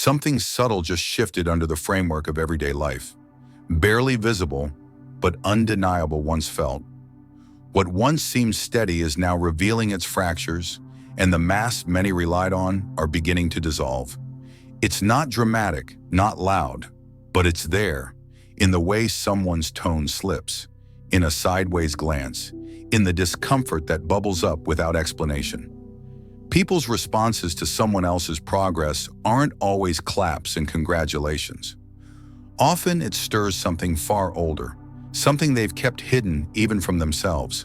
Something subtle just shifted under the framework of everyday life. Barely visible, but undeniable once felt. What once seemed steady is now revealing its fractures, and the masks many relied on are beginning to dissolve. It's not dramatic, not loud, but it's there, in the way someone's tone slips, in a sideways glance, in the discomfort that bubbles up without explanation. People's responses to someone else's progress aren't always claps and congratulations. Often it stirs something far older, something they've kept hidden even from themselves.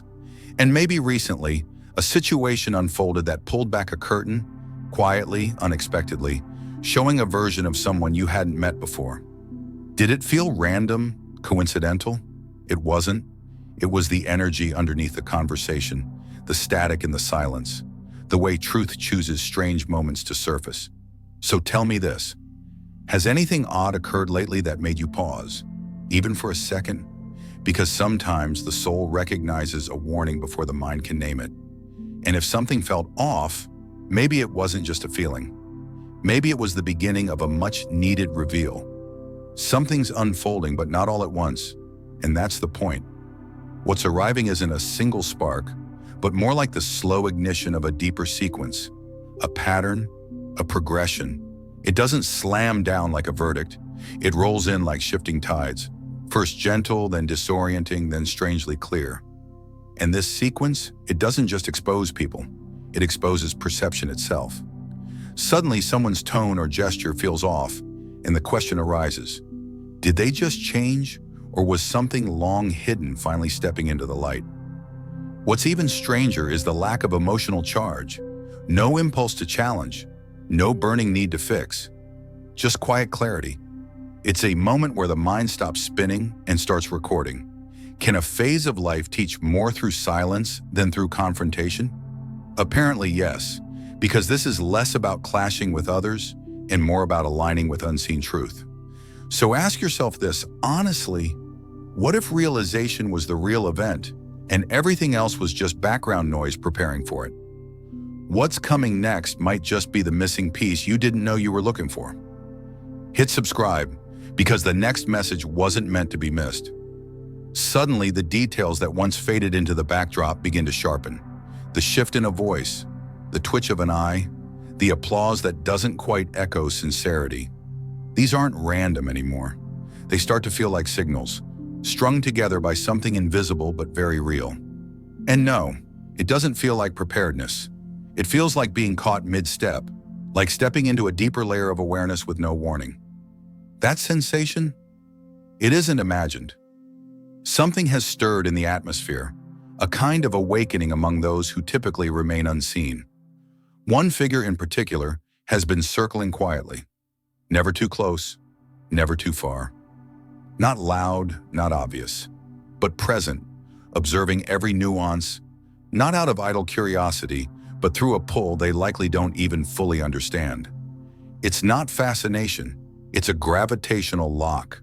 And maybe recently, a situation unfolded that pulled back a curtain, quietly, unexpectedly, showing a version of someone you hadn't met before. Did it feel random, coincidental? It wasn't. It was the energy underneath the conversation, the static in the silence, the way truth chooses strange moments to surface. So tell me this, has anything odd occurred lately that made you pause, even for a second? Because sometimes the soul recognizes a warning before the mind can name it. And if something felt off, maybe it wasn't just a feeling. Maybe it was the beginning of a much-needed reveal. Something's unfolding, but not all at once. And that's the point. What's arriving isn't a single spark, but more like the slow ignition of a deeper sequence, a pattern, a progression. It doesn't slam down like a verdict. It rolls in like shifting tides, first gentle, then disorienting, then strangely clear. And this sequence, it doesn't just expose people, it exposes perception itself. Suddenly, someone's tone or gesture feels off, and the question arises, did they just change, or was something long hidden finally stepping into the light? What's even stranger is the lack of emotional charge. No impulse to challenge, no burning need to fix, just quiet clarity. It's a moment where the mind stops spinning and starts recording. Can a phase of life teach more through silence than through confrontation? Apparently yes, because this is less about clashing with others and more about aligning with unseen truth. So ask yourself this, honestly, what if realization was the real event and everything else was just background noise preparing for it? What's coming next might just be the missing piece you didn't know you were looking for. Hit subscribe, because the next message wasn't meant to be missed. Suddenly, the details that once faded into the backdrop begin to sharpen. The shift in a voice, the twitch of an eye, the applause that doesn't quite echo sincerity. These aren't random anymore. They start to feel like signals, strung together by something invisible but very real. And no, it doesn't feel like preparedness. It feels like being caught mid-step, like stepping into a deeper layer of awareness with no warning. That sensation? It isn't imagined. Something has stirred in the atmosphere, a kind of awakening among those who typically remain unseen. One figure in particular has been circling quietly. Never too close, never too far. Not loud, not obvious, but present, observing every nuance, not out of idle curiosity, but through a pull they likely don't even fully understand. It's not fascination, it's a gravitational lock.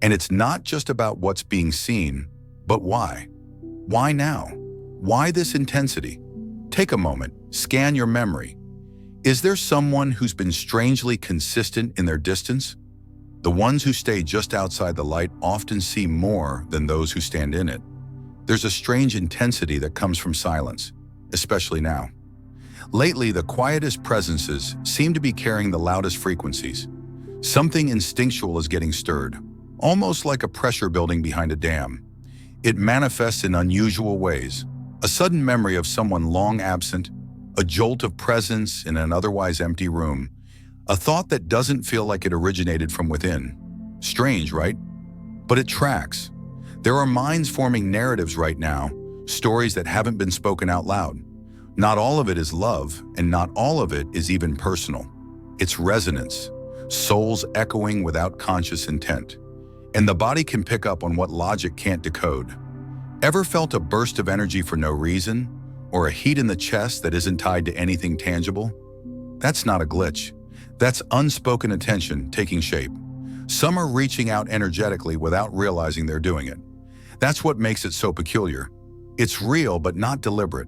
And it's not just about what's being seen, but why? Why now? Why this intensity? Take a moment, scan your memory. Is there someone who's been strangely consistent in their distance? The ones who stay just outside the light often see more than those who stand in it. There's a strange intensity that comes from silence, especially now. Lately, the quietest presences seem to be carrying the loudest frequencies. Something instinctual is getting stirred, almost like a pressure building behind a dam. It manifests in unusual ways. A sudden memory of someone long absent, a jolt of presence in an otherwise empty room, a thought that doesn't feel like it originated from within. Strange, right? But it tracks. There are minds forming narratives right now, stories that haven't been spoken out loud. Not all of it is love, and not all of it is even personal. It's resonance, souls echoing without conscious intent. And the body can pick up on what logic can't decode. Ever felt a burst of energy for no reason? Or a heat in the chest that isn't tied to anything tangible? That's not a glitch. That's unspoken attention taking shape. Some are reaching out energetically without realizing they're doing it. That's what makes it so peculiar. It's real but not deliberate.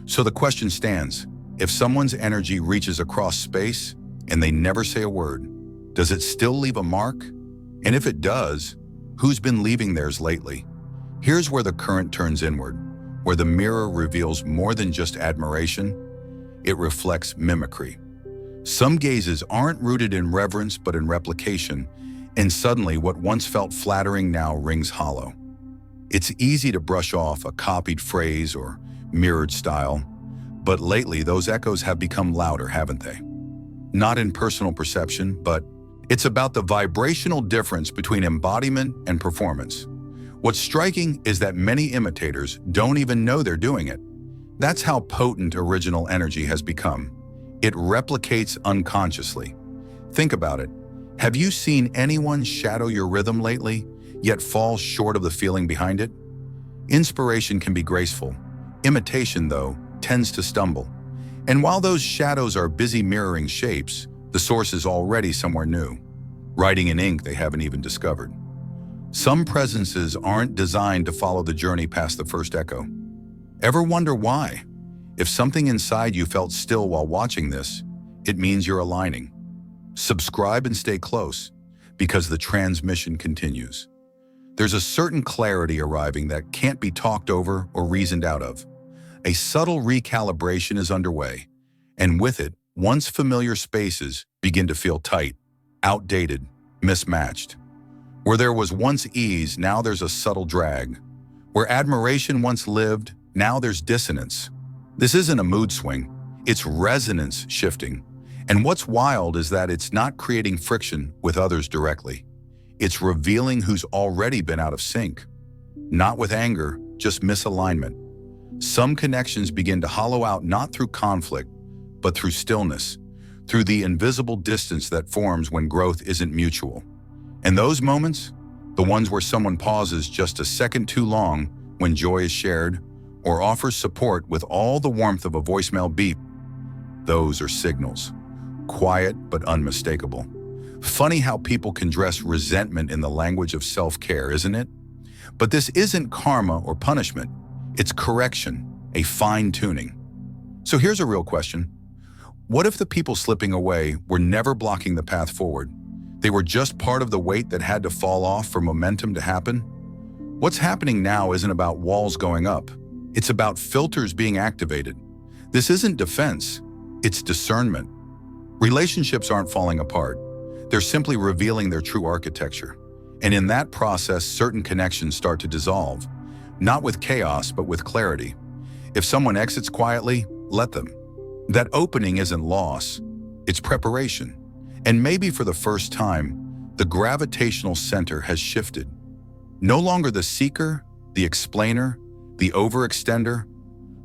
So the question stands, if someone's energy reaches across space and they never say a word, Does it still leave a mark? And if it does, who's been leaving theirs lately? Here's where the current turns inward, where the mirror reveals more than just admiration. It reflects mimicry. Some gazes aren't rooted in reverence but in replication, and suddenly what once felt flattering now rings hollow. It's easy to brush off a copied phrase or mirrored style, but lately those echoes have become louder, haven't they? Not in personal perception, but it's about the vibrational difference between embodiment and performance. What's striking is that many imitators don't even know they're doing it. That's how potent original energy has become. It replicates unconsciously. Think about it. Have you seen anyone shadow your rhythm lately, yet fall short of the feeling behind it? Inspiration can be graceful. Imitation, though, tends to stumble. And while those shadows are busy mirroring shapes, the source is already somewhere new, writing in ink they haven't even discovered. Some presences aren't designed to follow the journey past the first echo. Ever wonder why? If something inside you felt still while watching this, it means you're aligning. Subscribe and stay close, because the transmission continues. There's a certain clarity arriving that can't be talked over or reasoned out of. A subtle recalibration is underway, and with it, once familiar spaces begin to feel tight, outdated, mismatched. Where there was once ease, now there's a subtle drag. Where admiration once lived, now there's dissonance. This isn't a mood swing, it's resonance shifting. And what's wild is that it's not creating friction with others directly. It's revealing who's already been out of sync. Not with anger, just misalignment. Some connections begin to hollow out not through conflict, but through stillness, through the invisible distance that forms when growth isn't mutual. And those moments, the ones where someone pauses just a second too long when joy is shared, or offers support with all the warmth of a voicemail beep, those are signals. Quiet but unmistakable. Funny how people can dress resentment in the language of self-care, isn't it? But this isn't karma or punishment. It's correction, a fine-tuning. So here's a real question. What if the people slipping away were never blocking the path forward? They were just part of the weight that had to fall off for momentum to happen? What's happening now isn't about walls going up. It's about filters being activated. This isn't defense, it's discernment. Relationships aren't falling apart. They're simply revealing their true architecture. And in that process, certain connections start to dissolve. Not with chaos, but with clarity. If someone exits quietly, let them. That opening isn't loss, it's preparation. And maybe for the first time, the gravitational center has shifted. No longer the seeker, the explainer, the overextender.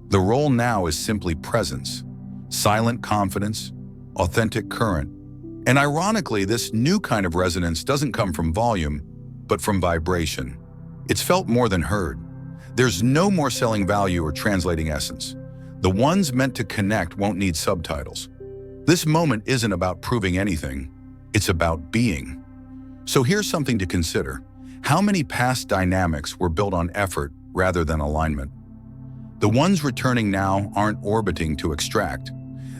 The role now is simply presence, silent confidence, authentic current. And ironically, this new kind of resonance doesn't come from volume, but from vibration. It's felt more than heard. There's no more selling value or translating essence. The ones meant to connect won't need subtitles. This moment isn't about proving anything, it's about being. So here's something to consider. How many past dynamics were built on effort rather than alignment? The ones returning now aren't orbiting to extract.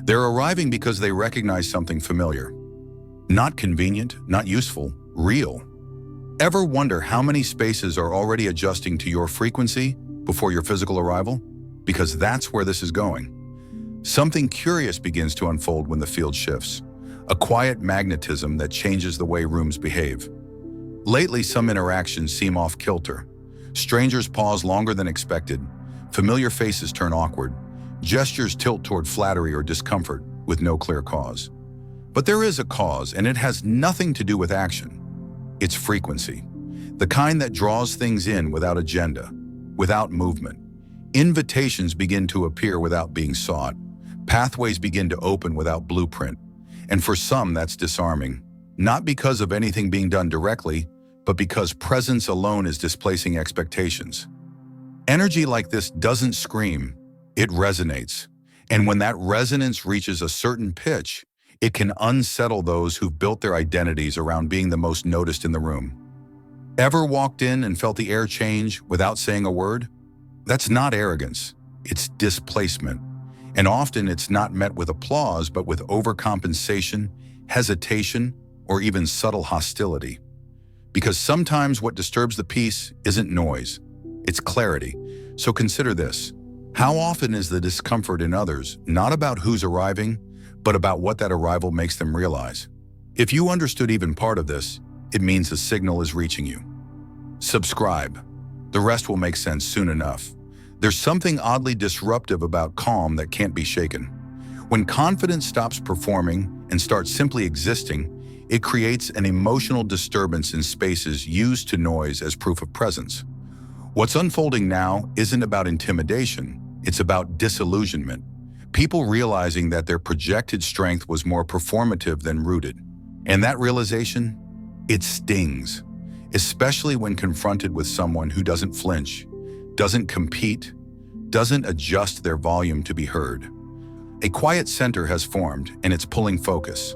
They're arriving because they recognize something familiar. Not convenient, not useful, real. Ever wonder how many spaces are already adjusting to your frequency before your physical arrival? Because that's where this is going. Something curious begins to unfold when the field shifts. A quiet magnetism that changes the way rooms behave. Lately, some interactions seem off kilter. Strangers pause longer than expected. Familiar faces turn awkward. Gestures tilt toward flattery or discomfort with no clear cause. But there is a cause, and it has nothing to do with action. It's frequency. The kind that draws things in without agenda, without movement. Invitations begin to appear without being sought. Pathways begin to open without blueprint. And for some, that's disarming. Not because of anything being done directly, but because presence alone is displacing expectations. Energy like this doesn't scream, it resonates. And when that resonance reaches a certain pitch, it can unsettle those who've built their identities around being the most noticed in the room. Ever walked in and felt the air change without saying a word? That's not arrogance, it's displacement. And often it's not met with applause, but with overcompensation, hesitation, or even subtle hostility. Because sometimes what disturbs the peace isn't noise, it's clarity. So consider this. How often is the discomfort in others not about who's arriving, but about what that arrival makes them realize? If you understood even part of this, it means the signal is reaching you. Subscribe. The rest will make sense soon enough. There's something oddly disruptive about calm that can't be shaken. When confidence stops performing and starts simply existing, it creates an emotional disturbance in spaces used to noise as proof of presence. What's unfolding now isn't about intimidation, it's about disillusionment. People realizing that their projected strength was more performative than rooted. And that realization, it stings, especially when confronted with someone who doesn't flinch, doesn't compete, doesn't adjust their volume to be heard. A quiet center has formed, and it's pulling focus.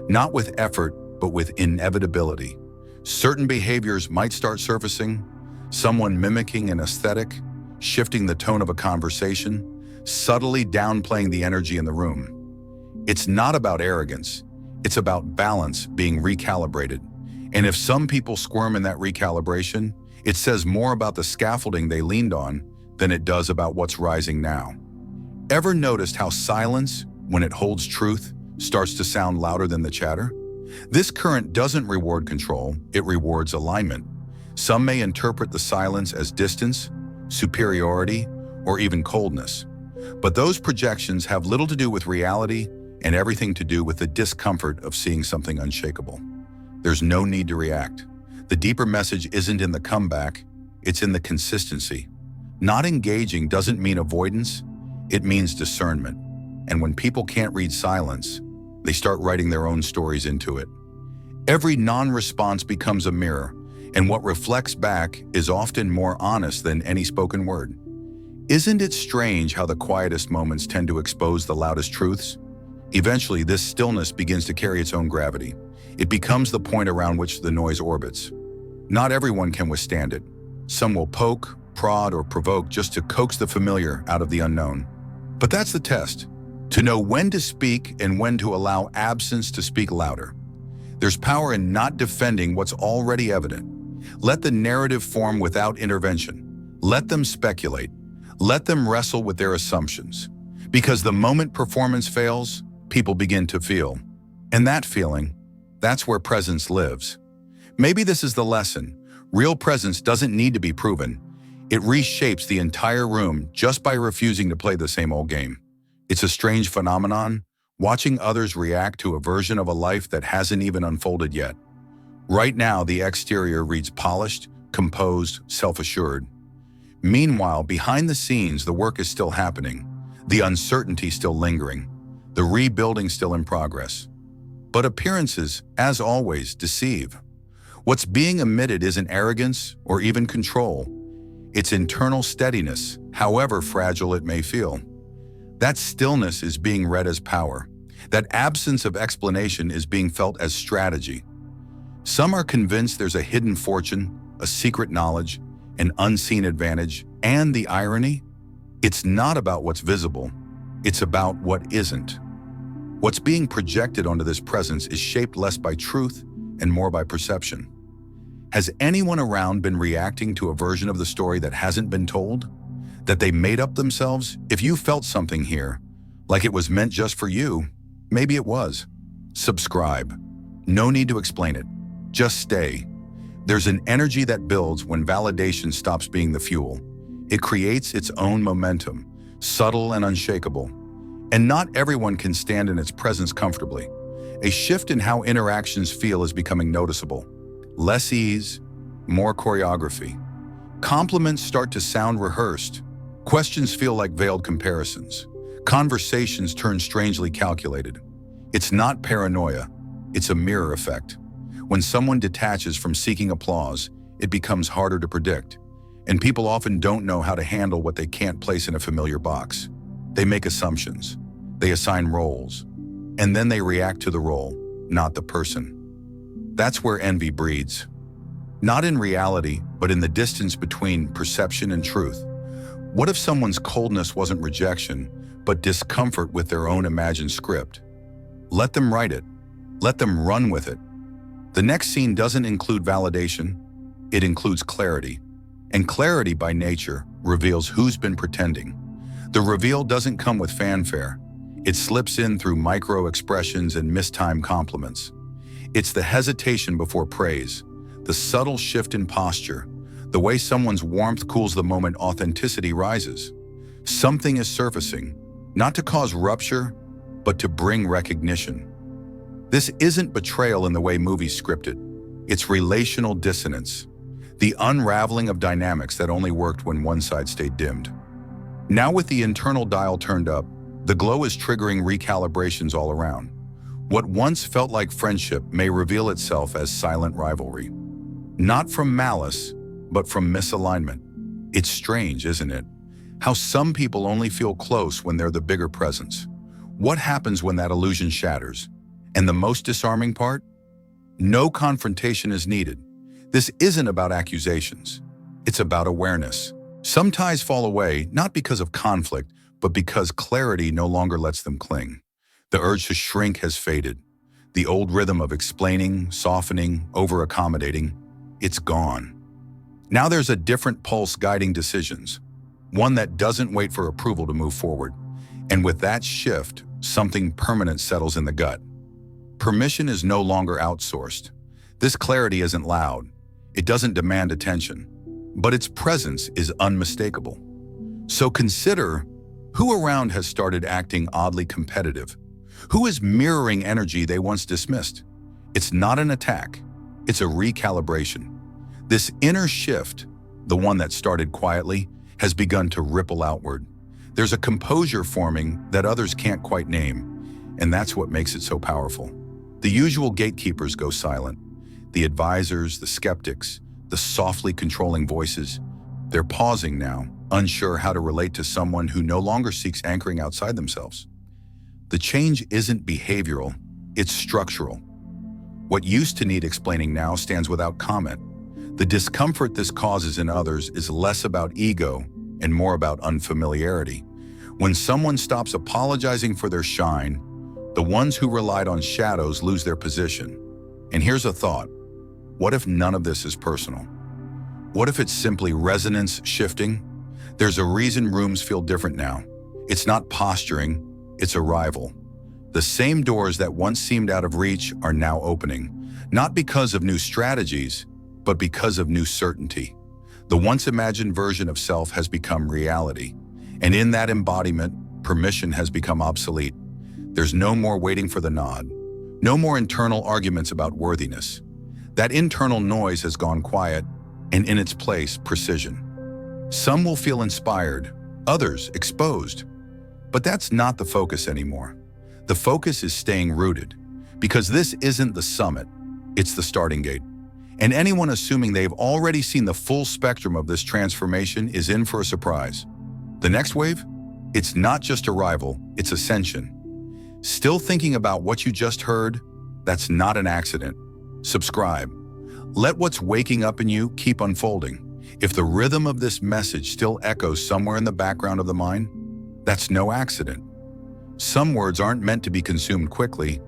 Not with effort, but with inevitability. Certain behaviors might start surfacing, someone mimicking an aesthetic, shifting the tone of a conversation, subtly downplaying the energy in the room. It's not about arrogance, it's about balance being recalibrated. And if some people squirm in that recalibration, it says more about the scaffolding they leaned on than it does about what's rising now. Ever noticed how silence, when it holds truth, starts to sound louder than the chatter? This current doesn't reward control, it rewards alignment. Some may interpret the silence as distance, superiority, or even coldness. But those projections have little to do with reality and everything to do with the discomfort of seeing something unshakable. There's no need to react. The deeper message isn't in the comeback, it's in the consistency. Not engaging doesn't mean avoidance, it means discernment. And when people can't read silence, they start writing their own stories into it. Every non-response becomes a mirror, and what reflects back is often more honest than any spoken word. Isn't it strange how the quietest moments tend to expose the loudest truths? Eventually, this stillness begins to carry its own gravity. It becomes the point around which the noise orbits. Not everyone can withstand it. Some will poke, prod, or provoke just to coax the familiar out of the unknown. But that's the test, to know when to speak and when to allow absence to speak louder. There's power in not defending what's already evident. Let the narrative form without intervention. Let them speculate. Let them wrestle with their assumptions. Because the moment performance fails, people begin to feel. And that feeling, that's where presence lives. Maybe this is the lesson. Real presence doesn't need to be proven. It reshapes the entire room just by refusing to play the same old game. It's a strange phenomenon, watching others react to a version of a life that hasn't even unfolded yet. Right now, the exterior reads polished, composed, self-assured. Meanwhile, behind the scenes, the work is still happening, the uncertainty still lingering, the rebuilding still in progress. But appearances, as always, deceive. What's being emitted isn't arrogance or even control. It's internal steadiness, however fragile it may feel. That stillness is being read as power. That absence of explanation is being felt as strategy. Some are convinced there's a hidden fortune, a secret knowledge, an unseen advantage, and the irony? It's not about what's visible, it's about what isn't. What's being projected onto this presence is shaped less by truth and more by perception. Has anyone around been reacting to a version of the story that hasn't been told? That they made up themselves? If you felt something here, like it was meant just for you, maybe it was. Subscribe. No need to explain it. Just stay. There's an energy that builds when validation stops being the fuel. It creates its own momentum, subtle and unshakable. And not everyone can stand in its presence comfortably. A shift in how interactions feel is becoming noticeable. Less ease, more choreography. Compliments start to sound rehearsed. Questions feel like veiled comparisons. Conversations turn strangely calculated. It's not paranoia, it's a mirror effect. When someone detaches from seeking applause, it becomes harder to predict. And people often don't know how to handle what they can't place in a familiar box. They make assumptions, they assign roles, and then they react to the role, not the person. That's where envy breeds. Not in reality, but in the distance between perception and truth. What if someone's coldness wasn't rejection, but discomfort with their own imagined script? Let them write it. Let them run with it. The next scene doesn't include validation, it includes clarity. And clarity by nature reveals who's been pretending. The reveal doesn't come with fanfare. It slips in through micro-expressions and mistimed compliments. It's the hesitation before praise, the subtle shift in posture, the way someone's warmth cools the moment authenticity rises. Something is surfacing, not to cause rupture, but to bring recognition. This isn't betrayal in the way movies script it. It's relational dissonance, the unraveling of dynamics that only worked when one side stayed dimmed. Now with the internal dial turned up, the glow is triggering recalibrations all around. What once felt like friendship may reveal itself as silent rivalry. Not from malice, but from misalignment. It's strange, isn't it? How some people only feel close when they're the bigger presence. What happens when that illusion shatters? And the most disarming part? No confrontation is needed. This isn't about accusations. It's about awareness. Some ties fall away, not because of conflict, but because clarity no longer lets them cling. The urge to shrink has faded. The old rhythm of explaining, softening, over-accommodating, it's gone. Now there's a different pulse guiding decisions, one that doesn't wait for approval to move forward. And with that shift, something permanent settles in the gut. Permission is no longer outsourced. This clarity isn't loud. It doesn't demand attention, but its presence is unmistakable. So consider who around has started acting oddly competitive. Who is mirroring energy they once dismissed? It's not an attack, it's a recalibration. This inner shift, the one that started quietly, has begun to ripple outward. There's a composure forming that others can't quite name, and that's what makes it so powerful. The usual gatekeepers go silent. The advisors, the skeptics, the softly controlling voices, they're pausing now, unsure how to relate to someone who no longer seeks anchoring outside themselves. The change isn't behavioral, it's structural. What used to need explaining now stands without comment. The discomfort this causes in others is less about ego and more about unfamiliarity. When someone stops apologizing for their shine, the ones who relied on shadows lose their position. And here's a thought. What if none of this is personal? What if it's simply resonance shifting? There's a reason rooms feel different now. It's not posturing, it's arrival. The same doors that once seemed out of reach are now opening, not because of new strategies, but because of new certainty. The once imagined version of self has become reality, and in that embodiment, permission has become obsolete. There's no more waiting for the nod, no more internal arguments about worthiness. That internal noise has gone quiet, and in its place, precision. Some will feel inspired, others exposed. But that's not the focus anymore. The focus is staying rooted, because this isn't the summit, it's the starting gate. And anyone assuming they've already seen the full spectrum of this transformation is in for a surprise. The next wave? It's not just arrival, it's ascension. Still thinking about what you just heard? That's not an accident. Subscribe. Let what's waking up in you keep unfolding. If the rhythm of this message still echoes somewhere in the background of the mind, that's no accident. Some words aren't meant to be consumed quickly.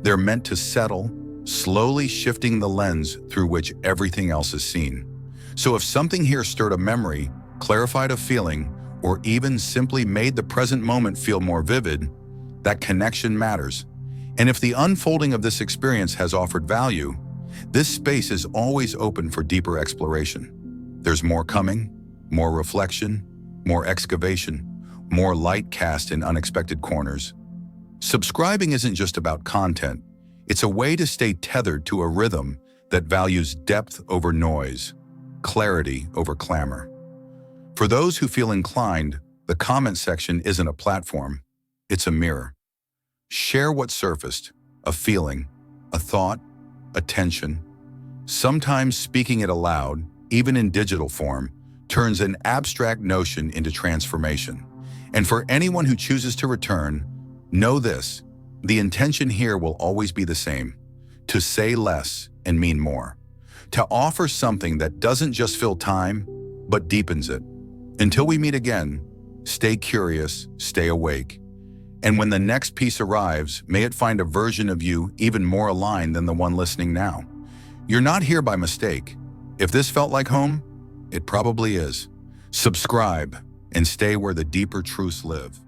They're meant to settle, slowly shifting the lens through which everything else is seen. So if something here stirred a memory, clarified a feeling, or even simply made the present moment feel more vivid, that connection matters. And if the unfolding of this experience has offered value, this space is always open for deeper exploration. There's more coming, more reflection, more excavation, more light cast in unexpected corners. Subscribing isn't just about content. It's a way to stay tethered to a rhythm that values depth over noise, clarity over clamor. For those who feel inclined, the comment section isn't a platform, it's a mirror. Share what surfaced, a feeling, a thought, a tension. Sometimes speaking it aloud, even in digital form, turns an abstract notion into transformation. And for anyone who chooses to return, know this, the intention here will always be the same, to say less and mean more, to offer something that doesn't just fill time, but deepens it. Until we meet again, stay curious, stay awake. And when the next piece arrives, may it find a version of you even more aligned than the one listening now. You're not here by mistake. If this felt like home, it probably is. Subscribe and stay where the deeper truths live.